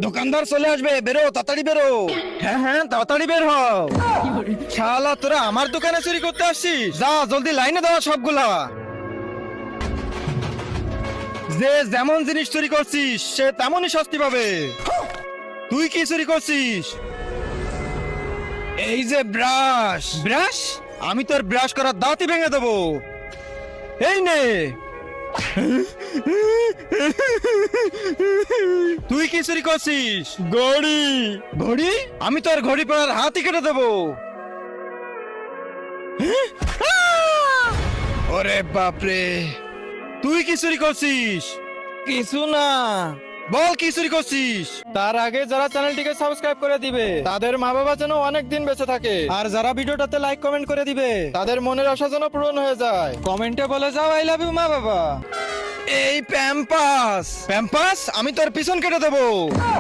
দোকানদার চলে আসবে, বেরো তাড়াতাড়ি বেরো। হ্যাঁ হ্যাঁ তাড়াতাড়ি বের হও। শালা তোরা আমার দোকানে চুরি করতে আসছিস? যা জলদি লাইনে দাও সবগুলা। যে যেমন জিনিস চুরি করছিস সে তেমনই শাস্তি পাবে। তুই কি চুরি করছিস? এই যে ব্রাশ। ব্রাশ? আমি তোর ব্রাশ করার দাঁতই ভেঙে দেবো। এই নে। তুই কি চুরি করছিস? ঘড়ি। ঘড়ি? আমি তোর ঘড়ি পরার হাতই কেটে দেবো। ওরে বাপরে, তুই কি চুরি করছিস? কিছু না। বল কি চুরি করছিস? তার আগে যারা চ্যানেলটিকে সাবস্ক্রাইব করে দিবে তাদের মা বাবা যেন অনেক দিন বেঁচে থাকে, আর যারা ভিডিওটাতে লাইক কমেন্ট করে দিবে তাদের মনের আশা যেন পূরণ হয়ে যায়। কমেন্টে বলে যাও আই লাভ ইউ মা বাবা। এই প্যাম্পাস। প্যাম্পাস? আমি তোর পিছন কেটে দেবো।